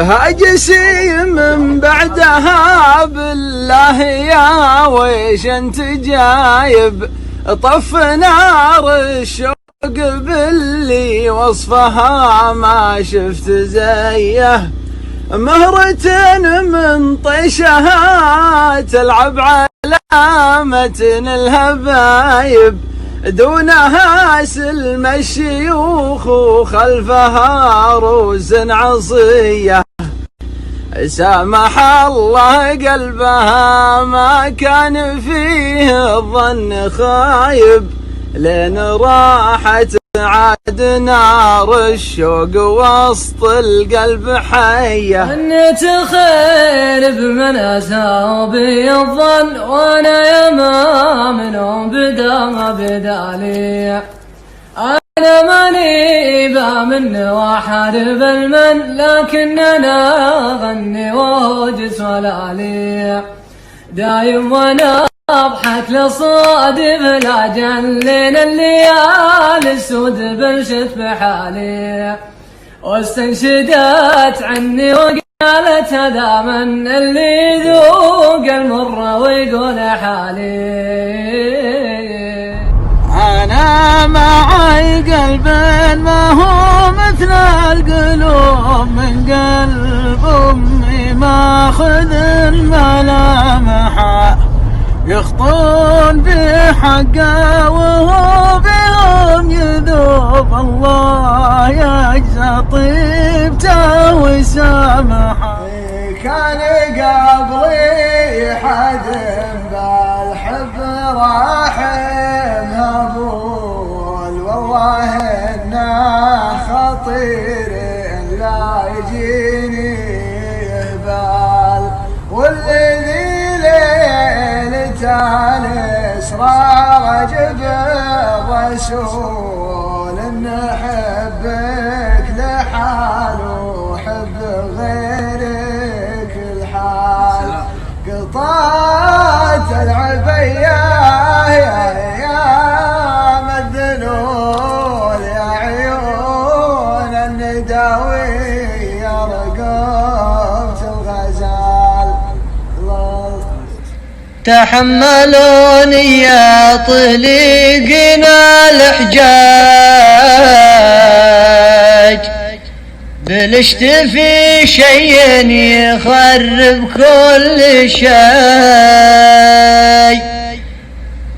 هاجسي من بعدها بالله يا ويش انت جايب طف نار الشوق باللي وصفها ما شفت زيه مهرة من طيشها تلعب على متن الهبايب دونها سلم الشيوخ وخلفها روس عصيه سامح الله قلبها ما كان فيه الظن خايب لين راحت عاد نار الشوق وسط القلب حيه انت خير بمن اسى بي الظن وانا يا ما منهم بدا ما بدا لي أنا ماني بامن وأحارب المن لكن أنا أغني وأهجس ولا لي دايم وأنا أضحك لصادف لا جنين الليالي السود بلشت بحالي واستنشدت عني وقالت هذا من اللي يذوق المر ويقول حالي أنا معي قلب ما هو مثل القلوب من قلب أمي ماخذ الملامح يخطون بحقه وهو بهم يذوب الله يجزى طيبته وسامحه كان قبلي حد بالحب راحم هبول والله انه خطير لا يجيني بال والذي ليلته الاسرار جب الرسول نحبك لحاله وحب غيرك الحال قطعت العبيه يا مذلول يا عيون النداويه رقبت الغزال تحملوني يا طليقنا الحجاج بلشت في شيء يخرب كل شيء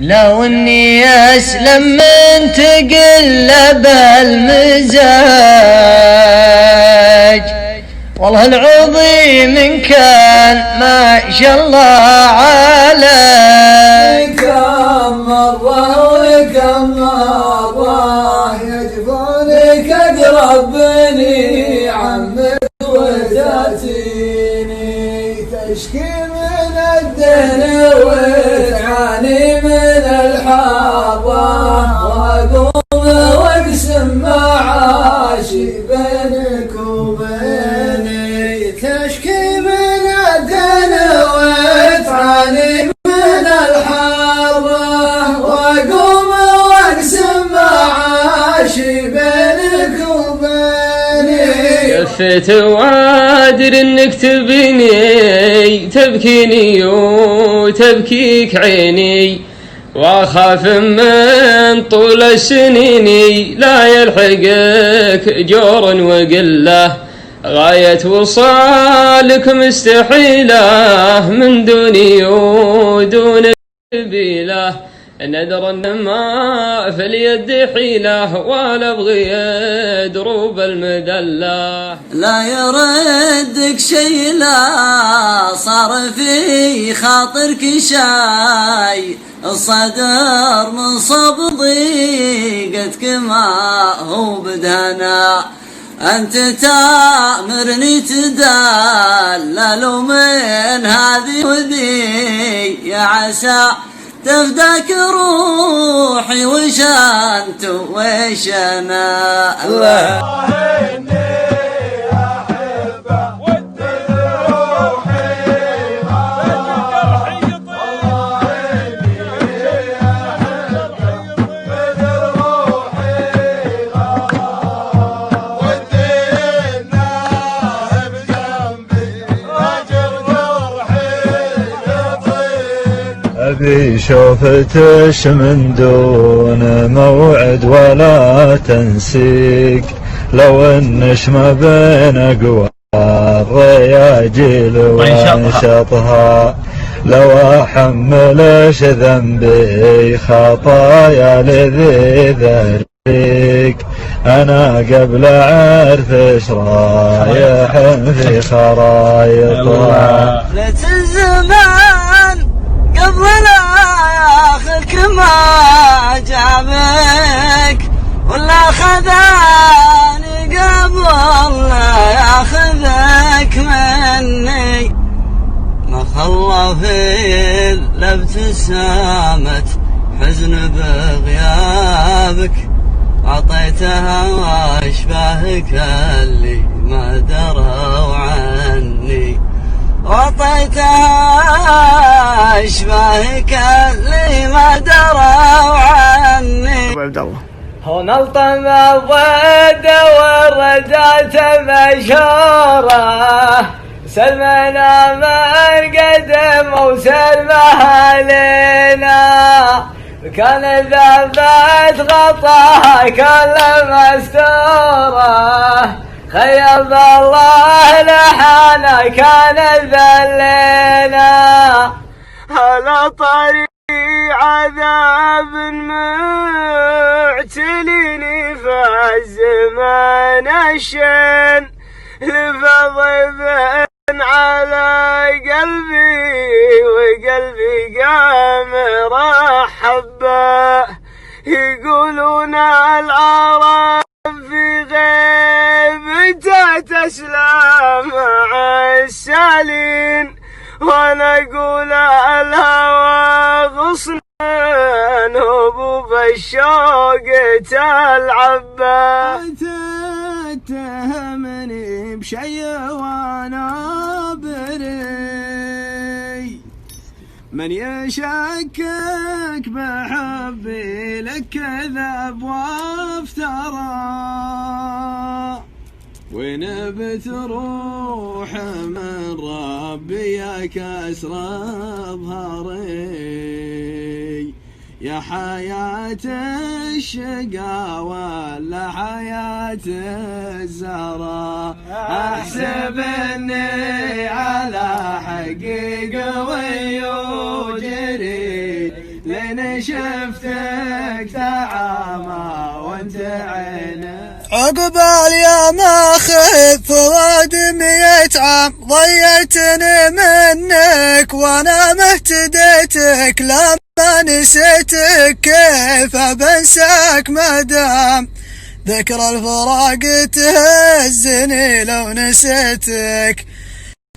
لو اني اسلم من تقلب المزاج والله العظيم إن كان ما شاء الله عليه كم مرة وكم مرة يجبونك أقرب بني عمك وتأتيني تشكي من الدهن وتعاني من الحظة وأقوم وأقسم معاشي بينك وبيني تشكي من الدهن وتعاني من الحظة وأقوم وأقسم معاشي بينك وبيني كفيت وعادر انك تبيني تبكيني وتبكيك عيني واخاف من طول السنين لا يلحقك جور وقله غاية وصالك مستحيلة من دوني ودون سبيله ندر ما في اليد حيله ولا ابغي دروب المدله لا يردك شي لا صار في خاطرك شاي الصدر منصب ضيقتك ما هو بدهنا أنت تأمرني تدلل من هذه وذي يا عسى تفداك روحي وش أنت وش أنا الله حبيبي شوفتش من دون موعد ولا تنسيق، لو انش ما بين اقوى الرياجيل وانشطها، لو احملش ذنبي خطايا لذي ذريك، انا قبل اعرفش رايح في خرايطها. ليت الزمان قبل لا ياخذك ما جابك، ولا خذاني قبل لا ياخذك مني، ما خلى في الا ابتسامة حزن بغيابك، أعطيتها وأشباهك اللي ما دروا عني، وأعطيتها أشباهك اللي ما دروا عني. هون الطم الضد والرجات مشهورة، سلمنا من قدم وسلمها لنا، كان ذنبت غطاها كل مستورة، خيب الله لحانا كان ذلنا، على طريق عذاب معتليني فالزمان الشين، لفضب على قلبي وقلبي قام رحبه، يقولون العرب في غيبته تسلم مع السالين، وانا اقول الهوى غصن هبوب الشوق تلعبه. تتهمني بشي وانا بري، من يشكك بحبي لك كذب وافترى، وين بتروح من ربي يا كسر بهاري، يا حياة الشقا ولا حياة الزهرة، احسب اني على حقي قوي وجري، لين شفتك تعامى وانت عينه. عقبال يا ماخذ فؤاد 100 عام، ضيعتني منك وانا مهتديتك، لما نسيتك كيف بنساك مدام ذكرى الفراق تهزني لو نسيتك.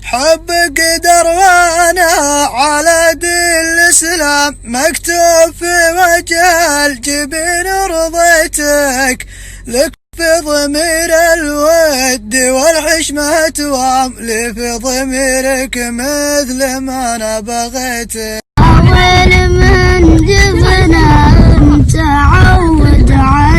حبك قدر وانا على دين الاسلام، مكتوب في وجه الجبين رضيتك، لك في ضمير الود والحشمة توام، لي في ضميرك مثل ما انا بغيتك. أول من جبنا انت عود عليك،